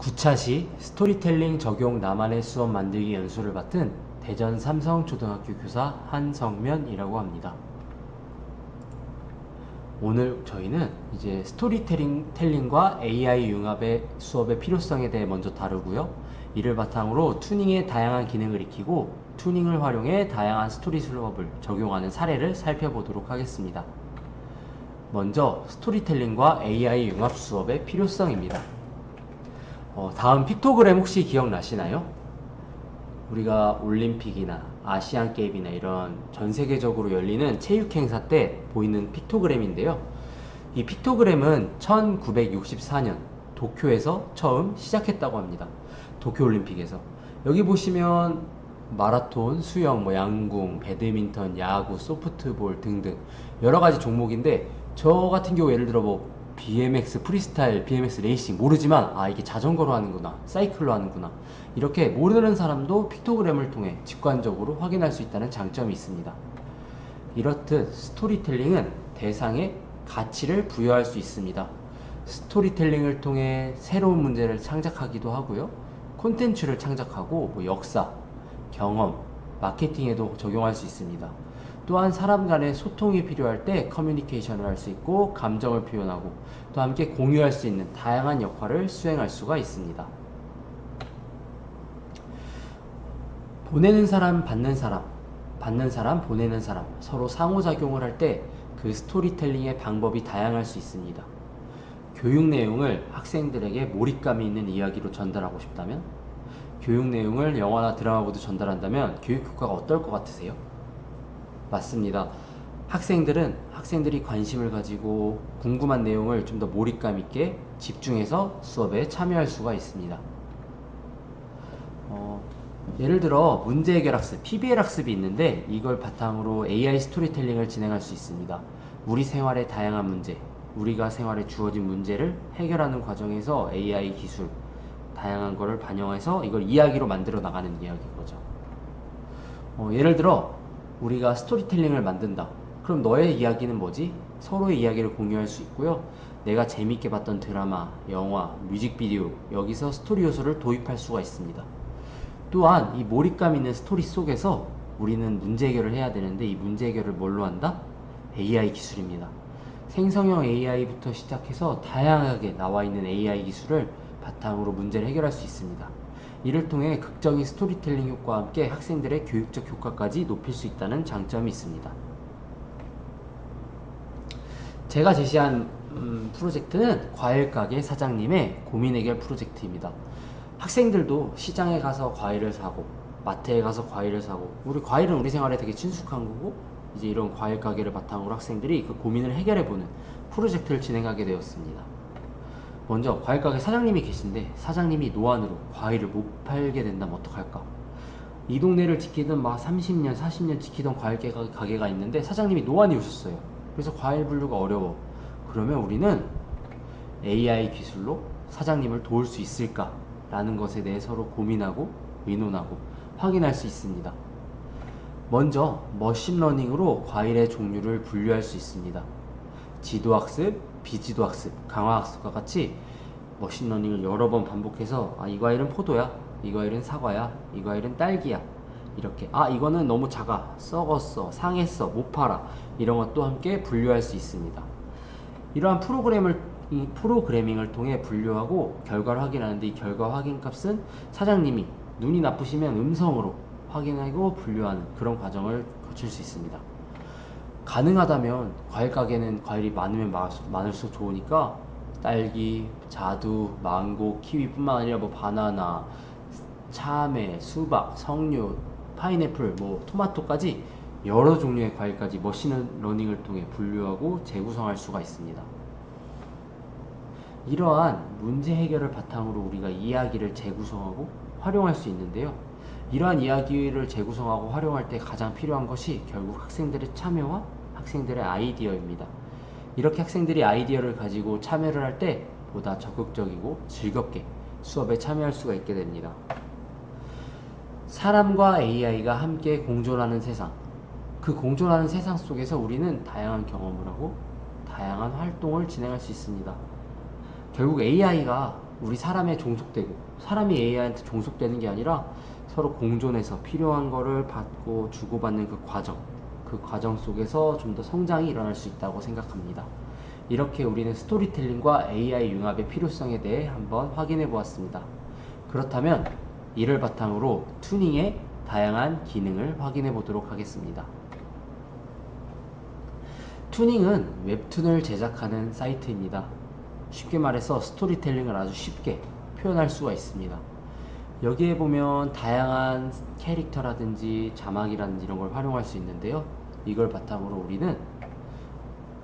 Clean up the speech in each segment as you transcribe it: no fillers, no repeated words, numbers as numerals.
9차시 스토리텔링 적용 나만의 수업 만들기 연수를 맡은 대전 삼성초등학교 교사 한성면이라고 합니다. 오늘 저희는 이제 스토리텔링과 AI 융합의 수업의 필요성에 대해 먼저 다루고요. 이를 바탕으로 투닝의 다양한 기능을 익히고 투닝을 활용해 다양한 스토리 수업을 적용하는 사례를 살펴보도록 하겠습니다. 먼저 스토리텔링과 AI 융합 수업의 필요성입니다. 다음 픽토그램 혹시 기억나시나요? 우리가 올림픽이나 아시안게임이나 이런 전 세계적으로 열리는 체육 행사 때 보이는 픽토그램인데요. 이 픽토그램은 1964년 도쿄에서 처음 시작했다고 합니다. 도쿄올림픽에서. 여기 보시면 마라톤, 수영, 양궁, 배드민턴, 야구, 소프트볼 등등 여러 가지 종목인데, 저 같은 경우 예를 들어 BMX 프리스타일, BMX 레이싱 모르지만 이게 자전거로 하는구나, 사이클로 하는구나, 이렇게 모르는 사람도 픽토그램을 통해 직관적으로 확인할 수 있다는 장점이 있습니다. 이렇듯 스토리텔링은 대상에 가치를 부여할 수 있습니다. 스토리텔링을 통해 새로운 문제를 창작하기도 하고요, 콘텐츠를 창작하고 역사, 경험, 마케팅에도 적용할 수 있습니다. 또한 사람 간의 소통이 필요할 때 커뮤니케이션을 할 수 있고, 감정을 표현하고 또 함께 공유할 수 있는 다양한 역할을 수행할 수가 있습니다. 보내는 사람, 받는 사람, 받는 사람, 보내는 사람, 서로 상호작용을 할 때 그 스토리텔링의 방법이 다양할 수 있습니다. 교육 내용을 학생들에게 몰입감이 있는 이야기로 전달하고 싶다면, 교육 내용을 영화나 드라마보다 전달한다면 교육 효과가 어떨 것 같으세요? 맞습니다. 학생들이 관심을 가지고 궁금한 내용을 좀 더 몰입감 있게 집중해서 수업에 참여할 수가 있습니다. 예를 들어 문제 해결 학습, PBL 학습이 있는데, 이걸 바탕으로 AI 스토리텔링을 진행할 수 있습니다. 우리 생활의 다양한 문제, 우리가 생활에 주어진 문제를 해결하는 과정에서 AI 기술, 다양한 거를 반영해서 이걸 이야기로 만들어 나가는 이야기인 거죠. 예를 들어 우리가 스토리텔링을 만든다. 그럼 너의 이야기는 뭐지? 서로의 이야기를 공유할 수 있고요. 내가 재밌게 봤던 드라마, 영화, 뮤직비디오, 여기서 스토리 요소를 도입할 수가 있습니다. 또한 이 몰입감 있는 스토리 속에서 우리는 문제 해결을 해야 되는데, 이 문제 해결을 뭘로 한다? AI 기술입니다. 생성형 AI부터 시작해서 다양하게 나와 있는 AI 기술을 바탕으로 문제를 해결할 수 있습니다. 이를 통해 극적인 스토리텔링 효과와 함께 학생들의 교육적 효과까지 높일 수 있다는 장점이 있습니다. 제가 제시한 프로젝트는 과일가게 사장님의 고민 해결 프로젝트입니다. 학생들도 시장에 가서 과일을 사고, 마트에 가서 과일을 사고, 과일은 우리 생활에 되게 친숙한 거고, 이제 이런 과일 가게를 바탕으로 학생들이 그 고민을 해결해보는 프로젝트를 진행하게 되었습니다. 먼저 과일 가게 사장님이 계신데, 사장님이 노안으로 과일을 못 팔게 된다면 어떡할까? 이 동네를 지키던 30년, 40년 지키던 과일 가게가 있는데 사장님이 노안이 오셨어요. 그래서 과일 분류가 어려워. 그러면 우리는 AI 기술로 사장님을 도울 수 있을까? 라는 것에 대해 서로 고민하고 의논하고 확인할 수 있습니다. 먼저 머신러닝으로 과일의 종류를 분류할 수 있습니다. 지도학습, 비지도학습, 강화학습과 같이 머신러닝을 여러 번 반복해서 이 과일은 포도야, 이 과일은 사과야, 이 과일은 딸기야, 이렇게 이거는 너무 작아, 썩었어, 상했어, 못 팔아, 이런 것도 함께 분류할 수 있습니다. 이러한 프로그래밍을 통해 분류하고 결과를 확인하는데, 이 결과 확인 값은 사장님이 눈이 나쁘시면 음성으로 확인하고 분류하는 그런 과정을 거칠 수 있습니다. 가능하다면 과일 가게는 과일이 많으면 많을수록 좋으니까 딸기, 자두, 망고, 키위뿐만 아니라 바나나, 참외, 수박, 석류, 파인애플, 토마토까지 여러 종류의 과일까지 머신러닝을 통해 분류하고 재구성할 수가 있습니다. 이러한 문제 해결을 바탕으로 우리가 이야기를 재구성하고 활용할 수 있는데요. 이러한 이야기를 재구성하고 활용할 때 가장 필요한 것이 결국 학생들의 참여와 학생들의 아이디어입니다. 이렇게 학생들이 아이디어를 가지고 참여를 할 때 보다 적극적이고 즐겁게 수업에 참여할 수가 있게 됩니다. 사람과 AI가 함께 공존하는 세상, 그 공존하는 세상 속에서 우리는 다양한 경험을 하고 다양한 활동을 진행할 수 있습니다. 결국 AI가 우리 사람에 종속되고 사람이 AI한테 종속되는 게 아니라 서로 공존해서 필요한 거를 받고 주고받는 그 과정 속에서 좀 더 성장이 일어날 수 있다고 생각합니다. 이렇게 우리는 스토리텔링과 AI 융합의 필요성에 대해 한번 확인해 보았습니다. 그렇다면 이를 바탕으로 투닝의 다양한 기능을 확인해 보도록 하겠습니다. 투닝은 웹툰을 제작하는 사이트입니다. 쉽게 말해서 스토리텔링을 아주 쉽게 표현할 수가 있습니다. 여기에 보면 다양한 캐릭터라든지 자막이라든지 이런 걸 활용할 수 있는데요. 이걸 바탕으로 우리는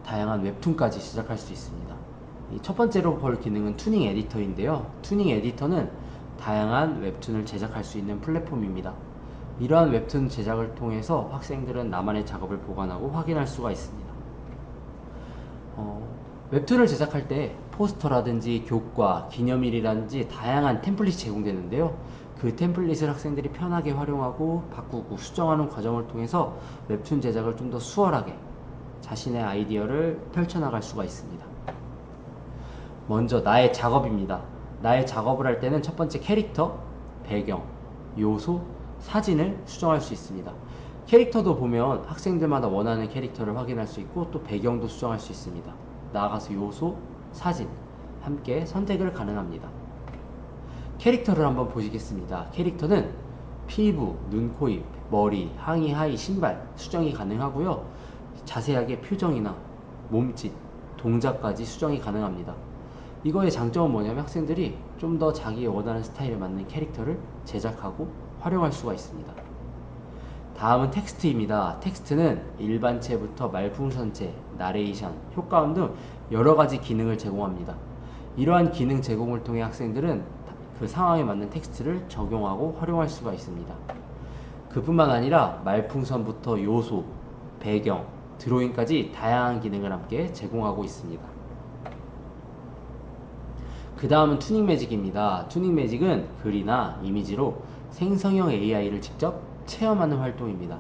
다양한 웹툰까지 시작할 수 있습니다. 이 첫 번째로 볼 기능은 투닝 에디터인데요. 투닝 에디터는 다양한 웹툰을 제작할 수 있는 플랫폼입니다. 이러한 웹툰 제작을 통해서 학생들은 나만의 작업을 보관하고 확인할 수가 있습니다. 웹툰을 제작할 때 포스터라든지 교과, 기념일이라든지 다양한 템플릿이 제공되는데요. 그 템플릿을 학생들이 편하게 활용하고 바꾸고 수정하는 과정을 통해서 웹툰 제작을 좀 더 수월하게 자신의 아이디어를 펼쳐나갈 수가 있습니다. 먼저 나의 작업입니다. 나의 작업을 할 때는 첫 번째 캐릭터, 배경, 요소, 사진을 수정할 수 있습니다. 캐릭터도 보면 학생들마다 원하는 캐릭터를 확인할 수 있고 또 배경도 수정할 수 있습니다. 나아가서 요소, 사진 함께 선택을 가능합니다. 캐릭터를 한번 보시겠습니다. 캐릭터는 피부, 눈, 코, 입, 머리, 하의, 하의, 신발 수정이 가능하고요. 자세하게 표정이나 몸짓, 동작까지 수정이 가능합니다. 이거의 장점은 뭐냐면 학생들이 좀 더 자기의 원하는 스타일에 맞는 캐릭터를 제작하고 활용할 수가 있습니다. 다음은 텍스트입니다. 텍스트는 일반체부터 말풍선체, 나레이션, 효과음 등 여러가지 기능을 제공합니다. 이러한 기능 제공을 통해 학생들은 그 상황에 맞는 텍스트를 적용하고 활용할 수가 있습니다. 그뿐만 아니라 말풍선부터 요소, 배경, 드로잉까지 다양한 기능을 함께 제공하고 있습니다. 그 다음은 투닝 매직입니다. 투닝 매직은 글이나 이미지로 생성형 AI를 직접 체험하는 활동입니다.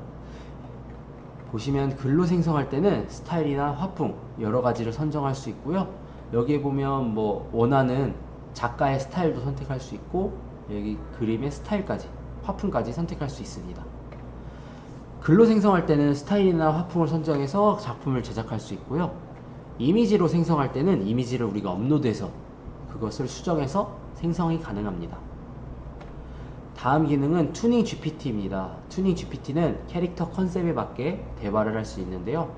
보시면 글로 생성할 때는 스타일이나 화풍 여러 가지를 선정할 수 있고요. 여기에 보면 뭐 원하는 작가의 스타일도 선택할 수 있고 여기 그림의 스타일까지 화풍까지 선택할 수 있습니다. 글로 생성할 때는 스타일이나 화풍을 선정해서 작품을 제작할 수 있고요. 이미지로 생성할 때는 이미지를 우리가 업로드해서 그것을 수정해서 생성이 가능합니다. 다음 기능은 투닝 GPT입니다. 투닝 GPT는 캐릭터 컨셉에 맞게 대화를 할 수 있는데요.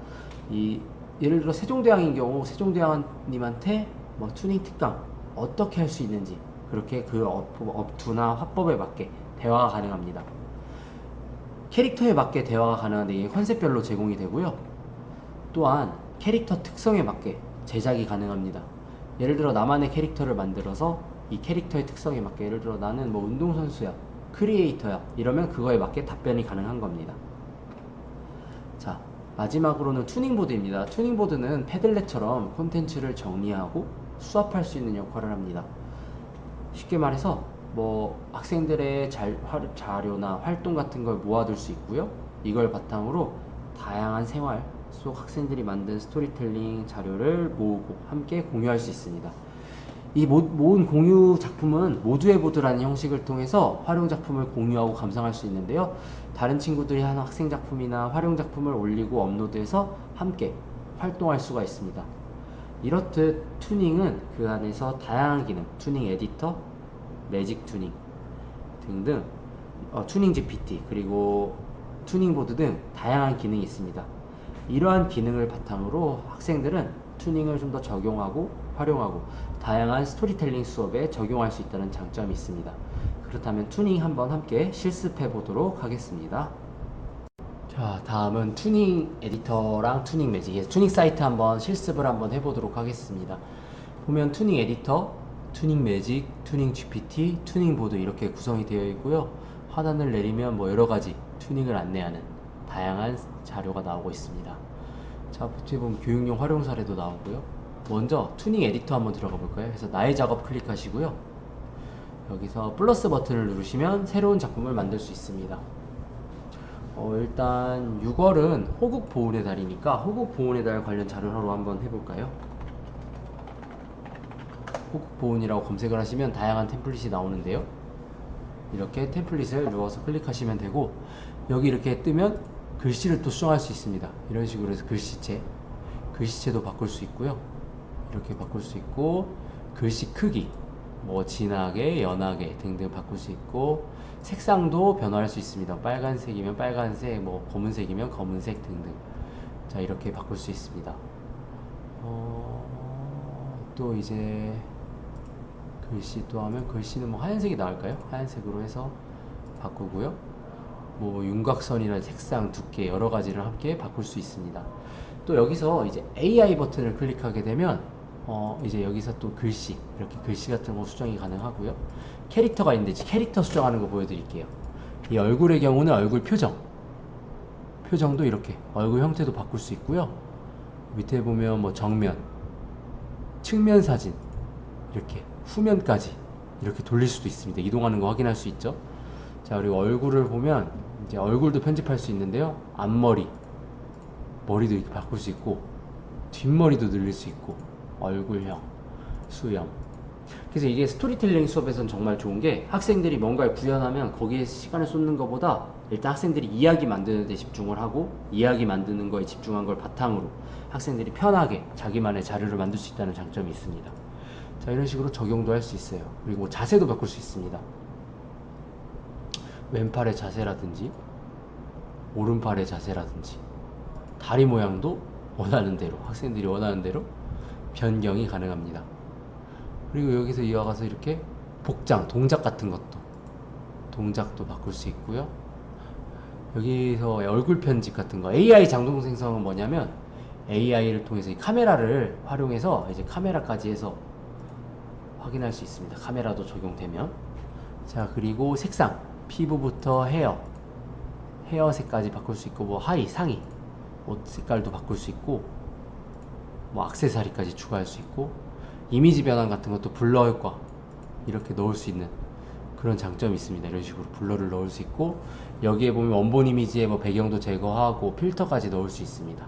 예를 들어 세종대왕인 경우 세종대왕님한테 뭐 투닝 특강 어떻게 할 수 있는지 그렇게 그 업투나 화법에 맞게 대화가 가능합니다. 캐릭터에 맞게 대화가 가능한데 이게 컨셉별로 제공이 되고요. 또한 캐릭터 특성에 맞게 제작이 가능합니다. 예를 들어 나만의 캐릭터를 만들어서 이 캐릭터의 특성에 맞게 예를 들어 나는 뭐 운동선수야, 크리에이터야 이러면 그거에 맞게 답변이 가능한 겁니다. 자, 마지막으로는 투닝보드입니다. 투닝보드는 패들렛처럼 콘텐츠를 정리하고 수합할 수 있는 역할을 합니다. 쉽게 말해서 뭐 학생들의 자료나 활동 같은 걸 모아둘 수 있고요. 이걸 바탕으로 다양한 생활 속 학생들이 만든 스토리텔링 자료를 모으고 함께 공유할 수 있습니다. 이 모은 공유 작품은 모두의 보드라는 형식을 통해서 활용 작품을 공유하고 감상할 수 있는데요. 다른 친구들이 한 학생 작품이나 활용 작품을 올리고 업로드해서 함께 활동할 수가 있습니다. 이렇듯 투닝은 그 안에서 다양한 기능, 투닝 에디터, 매직 투닝 등등, 투닝 GPT 그리고 투닝 보드 등 다양한 기능이 있습니다. 이러한 기능을 바탕으로 학생들은 투닝을 좀 더 적용하고 활용하고 다양한 스토리텔링 수업에 적용할 수 있다는 장점이 있습니다. 그렇다면 투닝 한번 함께 실습해 보도록 하겠습니다. 자, 다음은 투닝 에디터랑 투닝 매직, 투닝 사이트 한번 실습을 한번 해보도록 하겠습니다. 보면 투닝 에디터, 투닝 매직, 투닝 GPT, 투닝 보드 이렇게 구성이 되어 있고요. 하단을 내리면 뭐 여러가지 투닝을 안내하는 다양한 자료가 나오고 있습니다. 자, 보시면 보면 교육용 활용 사례도 나오고요. 먼저 투닝 에디터 한번 들어가 볼까요? 그래서 나의 작업 클릭하시고요. 여기서 플러스 버튼을 누르시면 새로운 작품을 만들 수 있습니다. 일단 6월은 호국 보훈의 달이니까 호국 보훈의 달 관련 자료로 한번 해볼까요? 호국 보훈이라고 검색을 하시면 다양한 템플릿이 나오는데요. 이렇게 템플릿을 누워서 클릭하시면 되고, 여기 이렇게 뜨면 글씨를 또 수정할 수 있습니다. 이런 식으로 해서 글씨체도 바꿀 수 있고요. 이렇게 바꿀 수 있고, 글씨 크기, 뭐 진하게, 연하게 등등 바꿀 수 있고, 색상도 변화할 수 있습니다. 빨간색이면 빨간색, 뭐 검은색이면 검은색 등등. 자, 이렇게 바꿀 수 있습니다. 또 이제 글씨 또 하면, 글씨는 뭐 하얀색이 나을까요? 하얀색으로 해서 바꾸고요. 뭐 윤곽선이나 색상, 두께 여러 가지를 함께 바꿀 수 있습니다. 또 여기서 이제 AI 버튼을 클릭하게 되면 이제 여기서 또 글씨, 이렇게 글씨 같은 거 수정이 가능하고요. 캐릭터가 있는데 캐릭터 수정하는 거 보여드릴게요. 이 얼굴의 경우는 얼굴 표정도 이렇게 얼굴 형태도 바꿀 수 있고요. 밑에 보면 뭐 정면, 측면 사진, 이렇게 후면까지 이렇게 돌릴 수도 있습니다. 이동하는 거 확인할 수 있죠. 자, 그리고 얼굴을 보면 이제 얼굴도 편집할 수 있는데요. 앞머리, 머리도 이렇게 바꿀 수 있고, 뒷머리도 늘릴 수 있고, 얼굴형, 수염. 그래서 이게 스토리텔링 수업에서는 정말 좋은 게, 학생들이 뭔가를 구현하면 거기에 시간을 쏟는 것보다 일단 학생들이 이야기 만드는 데 집중을 하고, 이야기 만드는 거에 집중한 걸 바탕으로 학생들이 편하게 자기만의 자료를 만들 수 있다는 장점이 있습니다. 자, 이런 식으로 적용도 할 수 있어요. 그리고 자세도 바꿀 수 있습니다. 왼팔의 자세라든지 오른팔의 자세라든지 다리 모양도 원하는 대로, 학생들이 원하는 대로 변경이 가능합니다. 그리고 여기서 이어가서 이렇게 복장, 동작 같은 것도, 동작도 바꿀 수 있고요. 여기서 얼굴 편집 같은 거, AI 장동 생성은 뭐냐면, AI를 통해서 이 카메라를 활용해서 이제 카메라까지 해서 확인할 수 있습니다. 카메라도 적용되면. 자, 그리고 색상, 피부부터 헤어 색까지 바꿀 수 있고, 뭐 하의, 상의, 옷 색깔도 바꿀 수 있고, 뭐 액세서리까지 추가할 수 있고, 이미지 변환 같은 것도 블러 효과 이렇게 넣을 수 있는 그런 장점이 있습니다. 이런 식으로 블러를 넣을 수 있고, 여기에 보면 원본 이미지의 뭐 배경도 제거하고 필터까지 넣을 수 있습니다.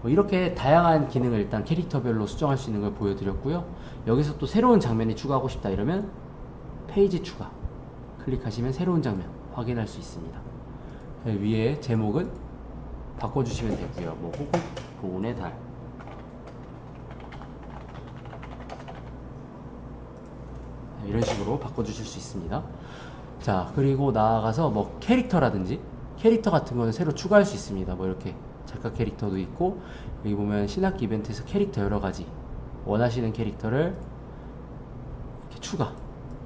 뭐 이렇게 다양한 기능을 일단 캐릭터별로 수정할 수 있는 걸 보여드렸고요. 여기서 또 새로운 장면이 추가하고 싶다 이러면 페이지 추가 클릭하시면 새로운 장면 확인할 수 있습니다. 위에 제목은 바꿔주시면 되고요. 뭐 호국 보훈의 달, 이런 식으로 바꿔주실 수 있습니다. 자, 그리고 나아가서 뭐 캐릭터라든지, 캐릭터 같은 거는 새로 추가할 수 있습니다. 뭐 이렇게 작가 캐릭터도 있고, 여기 보면 신학기 이벤트에서 캐릭터 여러가지 원하시는 캐릭터를 이렇게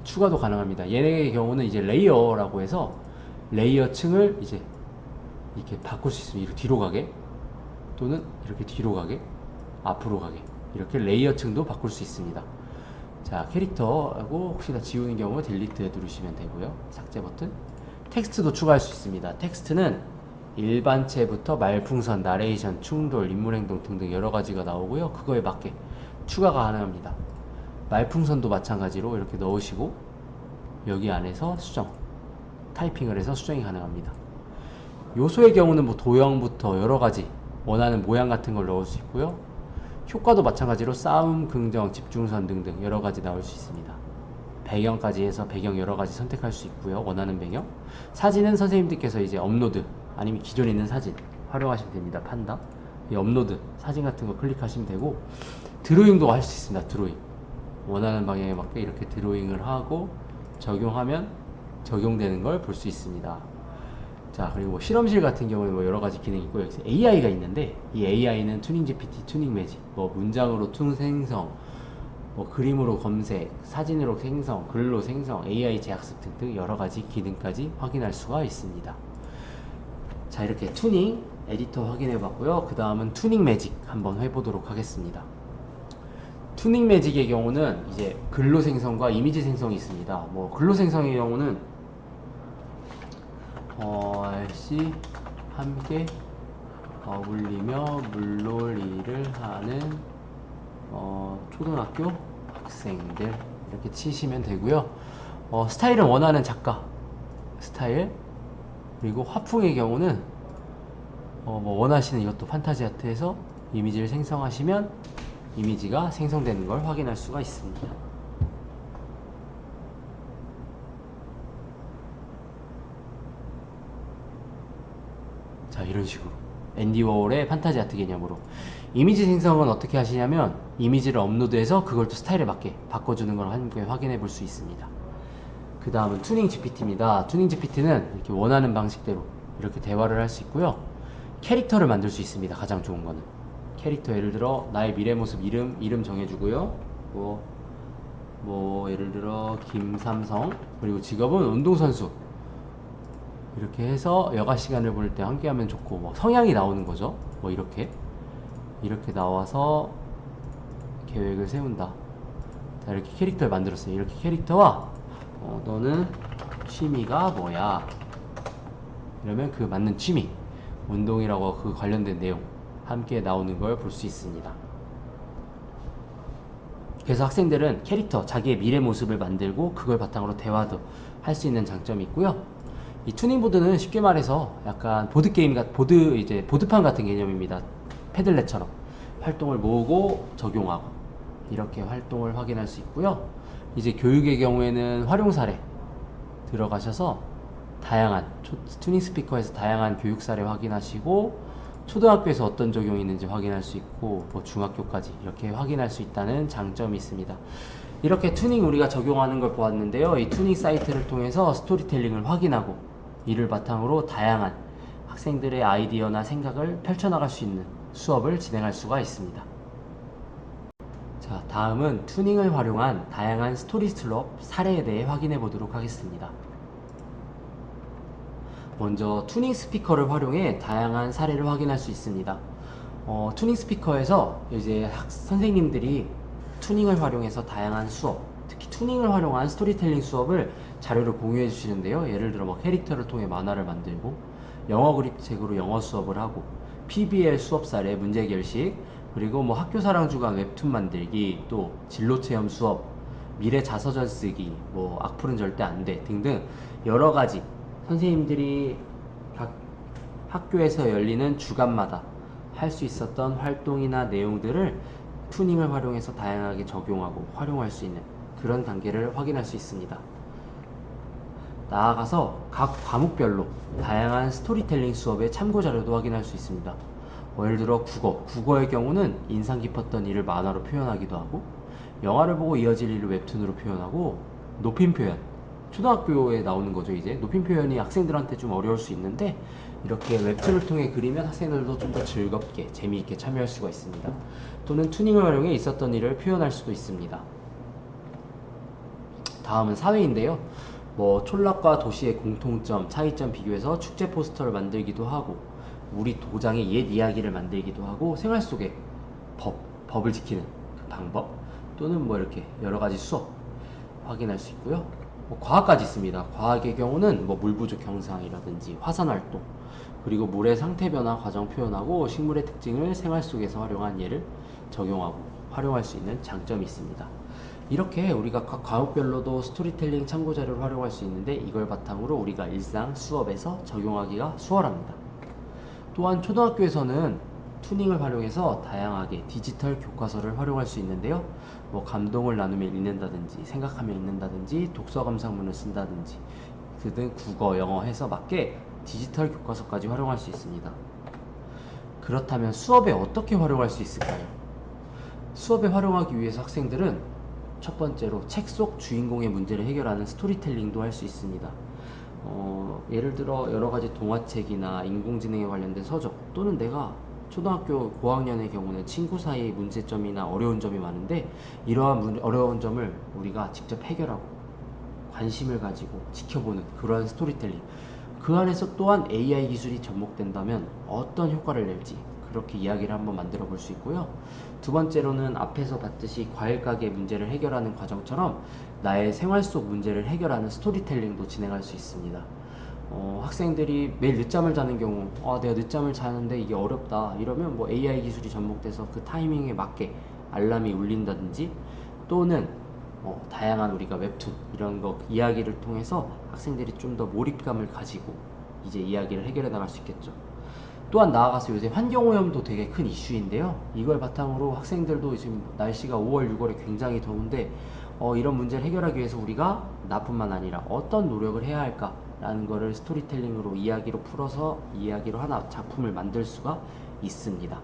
추가도 가능합니다. 얘네의 경우는 이제 레이어라고 해서 레이어 층을 이제 이렇게 바꿀 수 있습니다. 이렇게 뒤로 가게, 또는 이렇게 뒤로 가게, 앞으로 가게, 이렇게 레이어 층도 바꿀 수 있습니다. 자, 캐릭터하고 혹시나 지우는 경우 딜리트 누르시면 되고요. 삭제 버튼. 텍스트도 추가할 수 있습니다. 텍스트는 일반체부터 말풍선, 나레이션, 충돌, 인물행동 등등 여러가지가 나오고요. 그거에 맞게 추가가 가능합니다. 말풍선도 마찬가지로 이렇게 넣으시고, 여기 안에서 수정, 타이핑을 해서 수정이 가능합니다. 요소의 경우는 뭐 도형부터 여러가지 원하는 모양 같은 걸 넣을 수 있고요. 효과도 마찬가지로 싸움, 긍정, 집중선 등등 여러가지 나올 수 있습니다. 배경까지 해서 배경 여러가지 선택할 수 있고요. 원하는 배경. 사진은 선생님들께서 이제 업로드 아니면 기존에 있는 사진 활용하시면 됩니다. 판다. 이 업로드 사진 같은 거 클릭하시면 되고, 드로잉도 할 수 있습니다. 드로잉 원하는 방향에 맞게 이렇게 드로잉을 하고 적용하면 적용되는 걸 볼 수 있습니다. 자, 그리고 뭐 실험실 같은 경우에 뭐 여러가지 기능이 있고, 여기서 AI가 있는데, 이 AI는 튜닝 GPT, 튜닝 매직, 뭐 문장으로 툰 생성, 뭐 그림으로 검색, 사진으로 생성, 글로 생성, AI 재학습 등등 여러가지 기능까지 확인할 수가 있습니다. 자, 이렇게 튜닝 에디터 확인해 봤고요. 그 다음은 튜닝 매직 한번 해보도록 하겠습니다. 튜닝 매직의 경우는 이제 글로 생성과 이미지 생성이 있습니다. 뭐 글로 생성의 경우는 RC 함께 어울리며 물놀이를 하는 초등학교 학생들 이렇게 치시면 되고요. 스타일은 원하는 작가 스타일, 그리고 화풍의 경우는 뭐 원하시는 이것도 판타지 아트에서 이미지를 생성하시면 이미지가 생성되는 걸 확인할 수가 있습니다. 자, 이런 식으로 앤디 워홀의 판타지 아트 개념으로. 이미지 생성은 어떻게 하시냐면 이미지를 업로드해서 그걸 또 스타일에 맞게 바꿔주는 걸 함께 확인해 볼 수 있습니다. 그 다음은 투닝 GPT입니다. 투닝 GPT는 이렇게 원하는 방식대로 이렇게 대화를 할 수 있고요. 캐릭터를 만들 수 있습니다. 가장 좋은 거는 캐릭터, 예를 들어 나의 미래 모습 이름 정해주고요. 예를 들어 김삼성, 그리고 직업은 운동선수, 이렇게 해서 여가 시간을 보낼 때 함께하면 좋고, 뭐 성향이 나오는 거죠. 뭐 이렇게 나와서 계획을 세운다. 자, 이렇게 캐릭터를 만들었어요. 이렇게 캐릭터와 너는 취미가 뭐야? 이러면 그 맞는 취미, 운동이라고 그 관련된 내용 함께 나오는 걸 볼 수 있습니다. 그래서 학생들은 캐릭터, 자기의 미래 모습을 만들고 그걸 바탕으로 대화도 할 수 있는 장점이 있고요. 이 투닝보드는 쉽게 말해서 약간 보드판 같은 개념입니다. 패들렛처럼 활동을 모으고 적용하고 이렇게 활동을 확인할 수 있고요. 이제 교육의 경우에는 활용 사례 들어가셔서 다양한 투닝 스피커에서 다양한 교육 사례 확인하시고, 초등학교에서 어떤 적용이 있는지 확인할 수 있고, 뭐 중학교까지 이렇게 확인할 수 있다는 장점이 있습니다. 이렇게 투닝 우리가 적용하는 걸 보았는데요. 이 투닝 사이트를 통해서 스토리텔링을 확인하고 이를 바탕으로 다양한 학생들의 아이디어나 생각을 펼쳐나갈 수 있는 수업을 진행할 수가 있습니다. 자, 다음은 투닝을 활용한 다양한 스토리 수업 사례에 대해 확인해 보도록 하겠습니다. 먼저 투닝 스피커를 활용해 다양한 사례를 확인할 수 있습니다. 투닝 스피커에서 이제 선생님들이 투닝을 활용해서 다양한 수업, 특히 투닝을 활용한 스토리텔링 수업을 자료를 공유해 주시는데요. 예를 들어 뭐 캐릭터를 통해 만화를 만들고, 영어 그립책으로 영어 수업을 하고, PBL 수업 사례, 문제 결식, 그리고 뭐 학교 사랑 주간 웹툰 만들기, 또 진로 체험 수업, 미래 자서전 쓰기, 뭐 악플은 절대 안 돼 등등 여러 가지 선생님들이 각 학교에서 열리는 주간마다 할 수 있었던 활동이나 내용들을 투닝을 활용해서 다양하게 적용하고 활용할 수 있는 그런 단계를 확인할 수 있습니다. 나아가서 각 과목별로 다양한 스토리텔링 수업의 참고 자료도 확인할 수 있습니다. 예를 들어 국어의 경우는 인상 깊었던 일을 만화로 표현하기도 하고, 영화를 보고 이어질 일을 웹툰으로 표현하고, 높임 표현, 초등학교에 나오는 거죠. 이제 높임 표현이 학생들한테 좀 어려울 수 있는데 이렇게 웹툰을 통해 그리면 학생들도 좀 더 즐겁게 재미있게 참여할 수가 있습니다. 또는 투닝을 활용해 있었던 일을 표현할 수도 있습니다. 다음은 사회인데요. 뭐 촌락과 도시의 공통점, 차이점 비교해서 축제 포스터를 만들기도 하고, 우리 도장의 옛 이야기를 만들기도 하고, 생활 속의 법을 지키는 그 방법, 또는 뭐 이렇게 여러 가지 수업 확인할 수 있고요. 뭐 과학까지 있습니다. 과학의 경우는 뭐 물 부족 현상이라든지 화산 활동, 그리고 물의 상태 변화 과정 표현하고, 식물의 특징을 생활 속에서 활용한 예를 적용하고 활용할 수 있는 장점이 있습니다. 이렇게 우리가 각 과목별로도 스토리텔링 참고 자료를 활용할 수 있는데, 이걸 바탕으로 우리가 일상 수업에서 적용하기가 수월합니다. 또한 초등학교에서는 투닝을 활용해서 다양하게 디지털 교과서를 활용할 수 있는데요. 뭐 감동을 나누며 읽는다든지, 생각하며 읽는다든지, 독서 감상문을 쓴다든지 등 국어, 영어 해서 맞게 디지털 교과서까지 활용할 수 있습니다. 그렇다면 수업에 어떻게 활용할 수 있을까요? 수업에 활용하기 위해서 학생들은 첫 번째로 책 속 주인공의 문제를 해결하는 스토리텔링도 할 수 있습니다. 예를 들어 여러 가지 동화책이나 인공지능에 관련된 서적, 또는 내가 초등학교 고학년의 경우는 친구 사이 문제점이나 어려운 점이 많은데, 이러한 어려운 점을 우리가 직접 해결하고 관심을 가지고 지켜보는 그러한 스토리텔링, 그 안에서 또한 AI 기술이 접목된다면 어떤 효과를 낼지 그렇게 이야기를 한번 만들어 볼 수 있고요. 두 번째로는 앞에서 봤듯이 과일 가게 문제를 해결하는 과정처럼 나의 생활 속 문제를 해결하는 스토리텔링도 진행할 수 있습니다. 학생들이 매일 늦잠을 자는 경우, 내가 늦잠을 자는데 이게 어렵다 이러면 뭐 AI 기술이 접목돼서 그 타이밍에 맞게 알람이 울린다든지, 또는 다양한 우리가 웹툰 이런 거 이야기를 통해서 학생들이 좀 더 몰입감을 가지고 이제 이야기를 해결해 나갈 수 있겠죠. 또한 나아가서 요새 환경오염도 되게 큰 이슈인데요. 이걸 바탕으로 학생들도 지금 날씨가 5월, 6월에 굉장히 더운데 이런 문제를 해결하기 위해서 우리가 나뿐만 아니라 어떤 노력을 해야 할까, 라는 거를 스토리텔링으로 이야기로 풀어서 이야기로 하나 작품을 만들 수가 있습니다.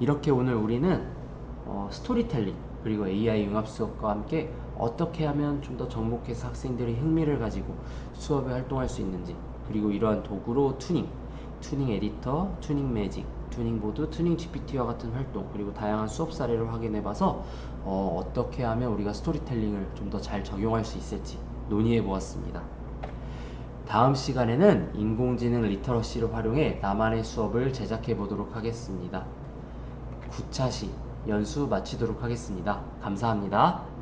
이렇게 오늘 우리는 스토리텔링 그리고 AI 융합 수업과 함께 어떻게 하면 좀 더 접목해서 학생들이 흥미를 가지고 수업에 활동할 수 있는지, 그리고 이러한 도구로 투닝 에디터, 투닝 매직, 투닝 보드, 투닝 GPT와 같은 활동, 그리고 다양한 수업 사례를 확인해봐서 어떻게 하면 우리가 스토리텔링을 좀 더 잘 적용할 수 있을지 논의해 보았습니다. 다음 시간에는 인공지능 리터러시를 활용해 나만의 수업을 제작해 보도록 하겠습니다. 9차 시 연수 마치도록 하겠습니다. 감사합니다.